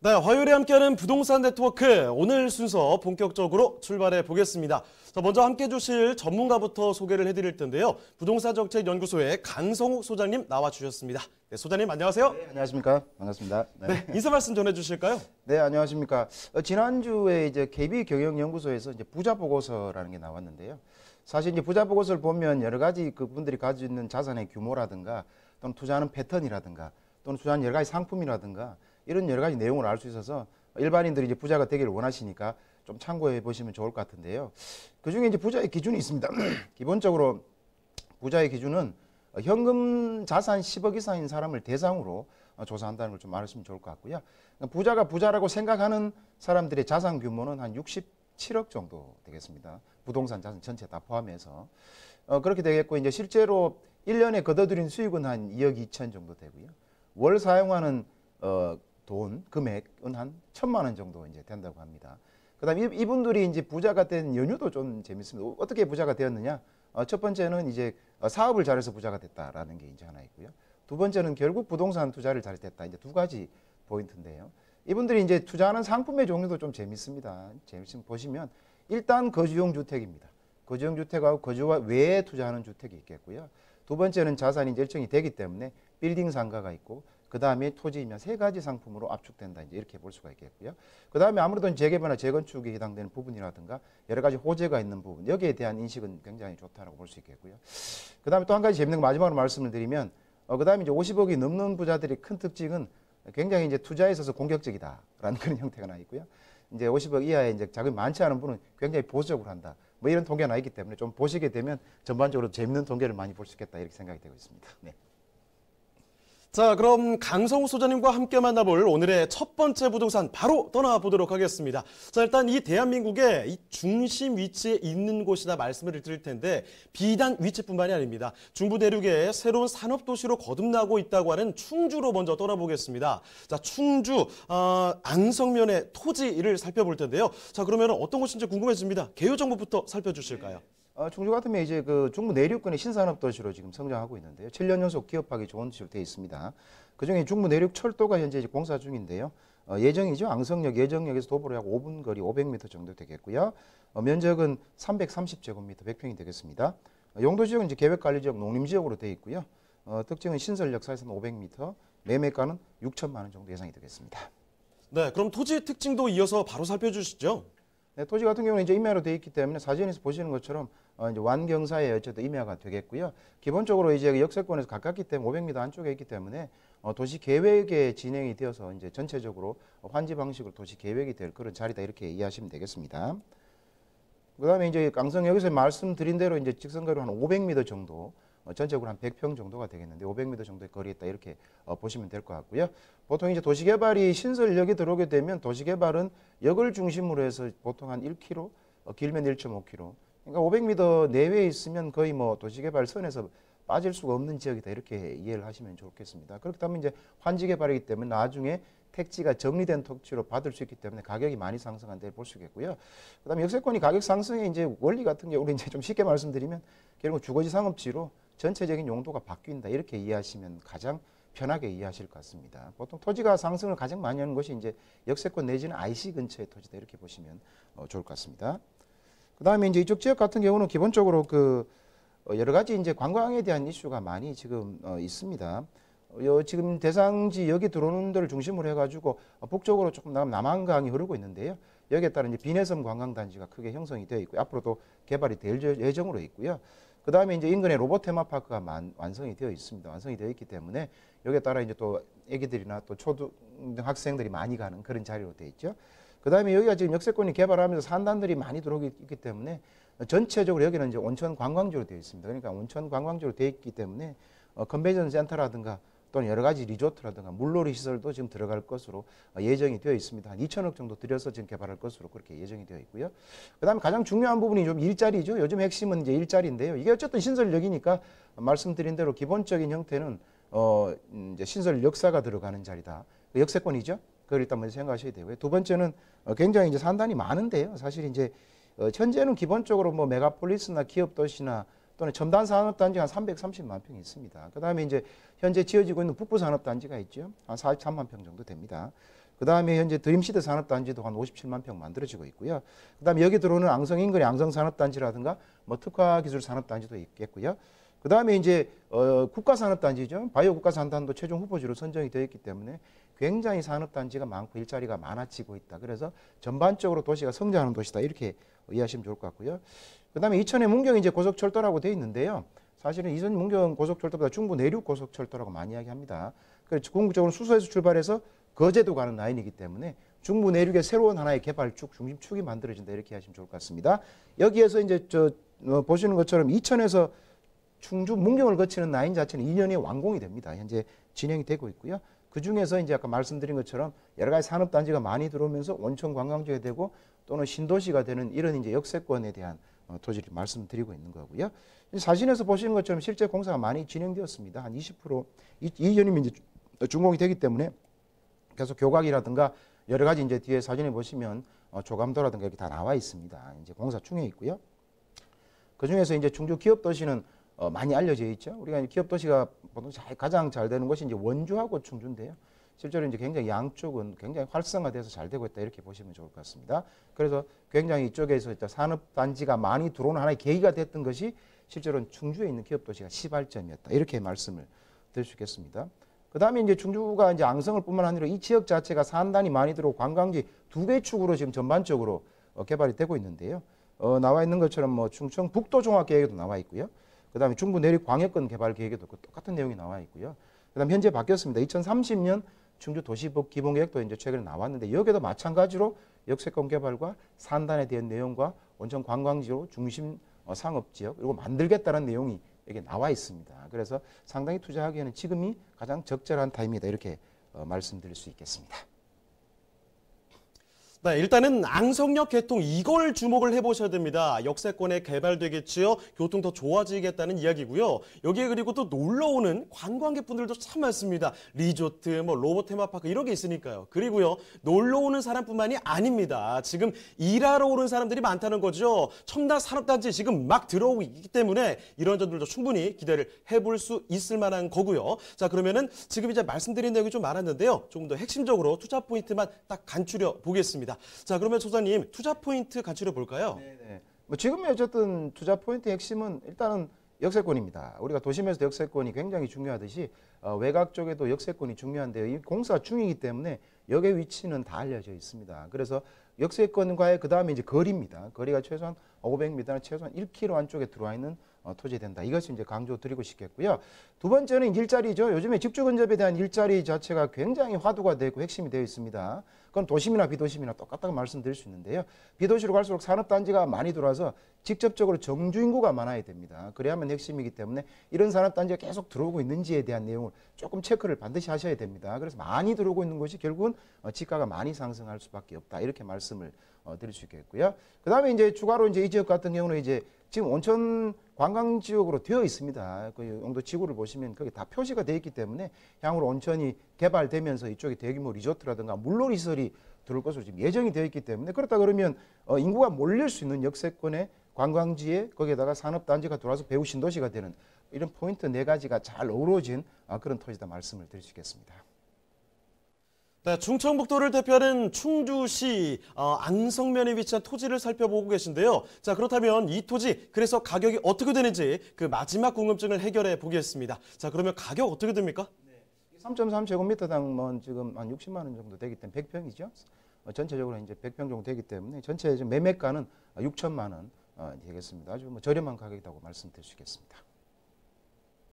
네, 화요일에 함께하는 부동산 네트워크 오늘 순서 본격적으로 출발해 보겠습니다. 자, 먼저 함께해 주실 전문가부터 소개를 해드릴 텐데요. 부동산정책연구소의 강성욱 소장님 나와주셨습니다. 네, 소장님 안녕하세요. 네, 안녕하십니까. 반갑습니다. 네, 인사 말씀 전해주실까요? 네, 안녕하십니까. 지난주에 이제 KB경영연구소에서 이제 부자 보고서라는 게 나왔는데요. 사실 이제 부자 보고서를 보면 여러 가지 그분들이 가지고 있는 자산의 규모라든가 또는 투자하는 패턴이라든가 또는 투자하는 여러 가지 상품이라든가 이런 여러 가지 내용을 알 수 있어서 일반인들이 이제 부자가 되기를 원하시니까 좀 참고해 보시면 좋을 것 같은데요. 그 중에 이제 부자의 기준이 있습니다. 기본적으로 부자의 기준은 현금 자산 10억 이상인 사람을 대상으로 조사한다는 걸 좀 알으시면 좋을 것 같고요. 부자가 부자라고 생각하는 사람들의 자산 규모는 한 67억 정도 되겠습니다. 부동산 자산 전체 다 포함해서. 그렇게 되겠고, 이제 실제로 1년에 거둬들인 수익은 한 2억 2천 정도 되고요. 월 사용하는 돈, 금액은 한 1,000만 원 정도 이제 된다고 합니다. 그 다음에 이분들이 이제 부자가 된 연유도 좀 재밌습니다. 어떻게 부자가 되었느냐? 첫 번째는 이제 사업을 잘해서 부자가 됐다라는 게 이제 하나 있고요. 두 번째는 결국 부동산 투자를 잘했다. 이제 두 가지 포인트인데요. 이분들이 이제 투자하는 상품의 종류도 좀 재밌습니다. 재밌으면 보시면 일단 거주용 주택입니다. 거주용 주택하고 거주와 외에 투자하는 주택이 있겠고요. 두 번째는 자산이 이제 일정이 되기 때문에 빌딩 상가가 있고, 그 다음에 토지이면 세 가지 상품으로 압축된다. 이제 이렇게 볼 수가 있겠고요. 그 다음에 아무래도 재개발이나 재건축에 해당되는 부분이라든가 여러 가지 호재가 있는 부분, 여기에 대한 인식은 굉장히 좋다라고 볼 수 있겠고요. 그 다음에 또 한 가지 재밌는 거 마지막으로 말씀을 드리면, 그 다음에 이제 50억이 넘는 부자들의 큰 특징은 굉장히 이제 투자에 있어서 공격적이다라는 그런 형태가 나 있고요. 이제 50억 이하의 이제 자금이 많지 않은 분은 굉장히 보수적으로 한다. 뭐 이런 통계가 나 있기 때문에 좀 보시게 되면 전반적으로 재밌는 통계를 많이 볼 수 있겠다 이렇게 생각이 되고 있습니다. 네. 자, 그럼 강성욱 소장님과 함께 만나볼 오늘의 첫 번째 부동산 바로 떠나보도록 하겠습니다. 자, 일단 이 대한민국의 이 중심 위치에 있는 곳이다 말씀을 드릴 텐데 비단 위치뿐만이 아닙니다. 중부 내륙에 새로운 산업도시로 거듭나고 있다고 하는 충주로 먼저 떠나보겠습니다. 자, 충주 안성면의 토지를 살펴볼 텐데요. 자, 그러면 어떤 곳인지 궁금해집니다. 개요 정보부터 살펴주실까요? 충주 같으면 이제 그 중부 내륙권의 신산업 도시로 지금 성장하고 있는데요. 7년 연속 기업하기 좋은 도시로 되어 있습니다. 그중에 중부 내륙 철도가 현재 이제 공사 중인데요. 예정이죠. 앙성역, 예정역에서 도보로 약 5분 거리 500m 정도 되겠고요. 면적은 330제곱미터 100평이 되겠습니다. 용도 지역은 이제 계획관리지역, 농림지역으로 되어 있고요. 특징은 신설역 사이에서는 500m, 매매가는 6천만 원 정도 예상이 되겠습니다. 네, 그럼 토지 특징도 이어서 바로 살펴주시죠. 네, 토지 같은 경우는 이제 임야로 되어 있기 때문에 사진에서 보시는 것처럼 이제 완경사에 어쨌든 임야가 되겠고요. 기본적으로 이제 역세권에서 가깝기 때문에 500m 안쪽에 있기 때문에 도시 계획에 진행이 되어서 이제 전체적으로 환지 방식으로 도시 계획이 될 그런 자리다 이렇게 이해하시면 되겠습니다. 그다음에 이제 강성역에서 말씀드린 대로 이제 직선거리로 한 500m 정도, 전적으로 한 100평 정도가 되겠는데 500m 정도의 거리에 있다 이렇게 보시면 될 것 같고요. 보통 이제 도시개발이 신설역에 들어오게 되면 도시개발은 역을 중심으로 해서 보통 한 1km, 길면 1.5km. 그러니까 500m 내외에 있으면 거의 뭐 도시개발 선에서 빠질 수가 없는 지역이다 이렇게 이해를 하시면 좋겠습니다. 그렇기 때문에 이제 환지개발이기 때문에 나중에 택지가 정리된 토지로 받을 수 있기 때문에 가격이 많이 상승한다 볼 수 있겠고요. 그다음에 역세권이 가격 상승의 이제 원리 같은 경우는 이제 좀 쉽게 말씀드리면 결국 주거지 상업지로 전체적인 용도가 바뀐다 이렇게 이해하시면 가장 편하게 이해하실 것 같습니다. 보통 토지가 상승을 가장 많이 하는 것이 이제 역세권 내지는 IC 근처의 토지다 이렇게 보시면 좋을 것 같습니다. 그다음에 이제 이쪽 지역 같은 경우는 기본적으로 그 여러 가지 이제 관광에 대한 이슈가 많이 지금 있습니다. 지금 대상지 여기 들어오는 데를 중심으로 해가지고 북쪽으로 조금 남한강이 흐르고 있는데요. 여기에 따른 이제 비내섬 관광단지가 크게 형성이 되어 있고 앞으로도 개발이 될 예정으로 있고요. 그 다음에 이제 인근에 로봇 테마파크가 완성이 되어 있습니다. 완성이 되어 있기 때문에 여기에 따라 이제 또 애기들이나 또 초등학생들이 많이 가는 그런 자리로 되어 있죠. 그 다음에 여기가 지금 역세권이 개발하면서 산단들이 많이 들어오기 있기 때문에 전체적으로 여기는 이제 온천 관광지로 되어 있습니다. 그러니까 온천 관광지로 되어 있기 때문에 컨벤션 센터라든가 또는 여러 가지 리조트라든가 물놀이 시설도 지금 들어갈 것으로 예정이 되어 있습니다. 한 2천억 정도 들여서 지금 개발할 것으로 그렇게 예정이 되어 있고요. 그다음에 가장 중요한 부분이 좀 일자리죠. 요즘 핵심은 이제 일자리인데요. 이게 어쨌든 신설역이니까 말씀드린 대로 기본적인 형태는 이제 신설 역사가 들어가는 자리다. 역세권이죠. 그걸 일단 먼저 생각하셔야 되고요. 두 번째는 굉장히 이제 산단이 많은데요. 사실 이제 현재는 기본적으로 뭐 메가폴리스나 기업 도시나 또는 첨단 산업단지가 한 330만 평이 있습니다. 그 다음에 이제 현재 지어지고 있는 북부 산업단지가 있죠. 한 43만 평 정도 됩니다. 그다음에 현재 드림시드 산업단지도 한 57만 평 만들어지고 있고요. 그다음에 여기 들어오는 앙성 인근의 앙성 산업단지라든가 뭐 특화 기술 산업단지도 있겠고요. 그다음에 이제 국가산업단지죠. 바이오 국가산업단도 최종 후보지로 선정이 되어 있기 때문에 굉장히 산업단지가 많고 일자리가 많아지고 있다. 그래서 전반적으로 도시가 성장하는 도시다. 이렇게 이해하시면 좋을 것 같고요. 그다음에 이천의 문경이 이제 고속철도라고 되어 있는데요. 사실은 이천 문경 고속철도보다 중부 내륙 고속철도라고 많이 이야기합니다. 그래서 궁극적으로 수서에서 출발해서 거제도 가는 라인이기 때문에 중부 내륙의 새로운 하나의 개발축, 중심축이 만들어진다. 이렇게 하시면 좋을 것 같습니다. 여기에서 이제 보시는 것처럼 이천에서 충주 문경을 거치는 라인 자체는 2년에 완공이 됩니다. 현재 진행이 되고 있고요. 그 중에서 이제 아까 말씀드린 것처럼 여러 가지 산업단지가 많이 들어오면서 원천 관광지가 되고 또는 신도시가 되는 이런 이제 역세권에 대한 토지를 말씀드리고 있는 거고요. 사진에서 보시는 것처럼 실제 공사가 많이 진행되었습니다. 한 20% 2년이면 이제 준공이 되기 때문에 계속 교각이라든가 여러 가지 이제 뒤에 사진에 보시면 조감도라든가 이렇게 다 나와 있습니다. 이제 공사 중에 있고요. 그 중에서 이제 충주 기업 도시는 많이 알려져 있죠. 우리가 기업 도시가 보통 가장 잘 되는 곳이 이제 원주하고 충주인데요. 실제로 이제 굉장히 양쪽은 굉장히 활성화돼서 잘 되고 있다 이렇게 보시면 좋을 것 같습니다. 그래서 굉장히 이쪽에서 산업단지가 많이 들어오는 하나의 계기가 됐던 것이 실제로는 충주에 있는 기업 도시가 시발점이었다 이렇게 말씀을 드릴 수 있겠습니다. 그 다음에 이제 충주가 이제 앙성을 뿐만 아니라 이 지역 자체가 산단이 많이 들어오고 관광지 두 개 축으로 지금 전반적으로 개발이 되고 있는데요. 나와 있는 것처럼 뭐 충청 북도 종합 계획에도 나와 있고요. 그다음에 중부 내륙 광역권 개발 계획에도 똑같은 내용이 나와 있고요. 그다음 현재 바뀌었습니다. 2030년 충주 도시법 기본 계획도 이제 최근에 나왔는데 여기도 마찬가지로 역세권 개발과 산단에 대한 내용과 원천 관광지로 중심 상업 지역 그리고 만들겠다는 내용이 여기 나와 있습니다. 그래서 상당히 투자하기에는 지금이 가장 적절한 타임이다 이렇게 말씀드릴 수 있겠습니다. 네, 일단은 앙성역 개통 이걸 주목을 해보셔야 됩니다. 역세권에 개발되겠지요. 교통 더 좋아지겠다는 이야기고요. 여기에 그리고 또 놀러오는 관광객분들도 참 많습니다. 리조트, 뭐 로봇 테마파크 이런 게 있으니까요. 그리고요. 놀러오는 사람뿐만이 아닙니다. 지금 일하러 오는 사람들이 많다는 거죠. 첨단 산업단지 지금 막 들어오고 있기 때문에 이런 점들도 충분히 기대를 해볼 수 있을 만한 거고요. 자, 그러면은 지금 이제 말씀드린 내용이 좀 많았는데요. 조금 더 핵심적으로 투자 포인트만 딱 간추려 보겠습니다. 자, 그러면 소장님 투자 포인트 간추려 볼까요? 네네. 뭐 지금의 어쨌든 투자 포인트의 핵심은 일단은 역세권입니다. 우리가 도심에서 역세권이 굉장히 중요하듯이 외곽 쪽에도 역세권이 중요한데요. 이 공사 중이기 때문에 역의 위치는 다 알려져 있습니다. 그래서 역세권과의 그 다음에 이제 거리입니다. 거리가 최소한 500m나 최소한 1km 안쪽에 들어와 있는 토지 된다. 이것을 이제 강조드리고 싶겠고요. 두 번째는 일자리죠. 요즘에 집주 근접에 대한 일자리 자체가 굉장히 화두가 되고 핵심이 되어 있습니다. 그건 도심이나 비도심이나 똑같다고 말씀드릴 수 있는데요. 비도시로 갈수록 산업단지가 많이 들어와서 직접적으로 정주 인구가 많아야 됩니다. 그래야만 핵심이기 때문에 이런 산업단지가 계속 들어오고 있는지에 대한 내용을 조금 체크를 반드시 하셔야 됩니다. 그래서 많이 들어오고 있는 것이 결국은 지가가 많이 상승할 수밖에 없다. 이렇게 말씀을 드릴 수 있겠고요. 그 다음에 이제 추가로 이제 이 지역 같은 경우는 이제 지금 온천 관광 지역으로 되어 있습니다. 그 용도 지구를 보시면 거기 다 표시가 되어 있기 때문에 향후로 온천이 개발되면서 이쪽에 대규모 리조트라든가 물놀이 시설이 들어올 것으로 지금 예정이 되어 있기 때문에 그렇다 그러면 인구가 몰릴 수 있는 역세권의 관광지에 거기에다가 산업단지가 들어와서 배후 신도시가 되는 이런 포인트 네 가지가 잘 어우러진 그런 토지다 말씀을 드릴 수 있겠습니다. 네, 충청북도를 대표하는 충주시 앙성면에 위치한 토지를 살펴보고 계신데요. 자, 그렇다면 이 토지 그래서 가격이 어떻게 되는지 그 마지막 궁금증을 해결해 보겠습니다. 자, 그러면 가격 어떻게 됩니까? 3.3제곱미터당 뭐 지금 한 60만 원 정도 되기 때문에 100평이죠. 전체적으로 이제 100평 정도 되기 때문에 전체 매매가는 6천만 원 되겠습니다. 아주 뭐 저렴한 가격이라고 말씀드릴 수 있겠습니다.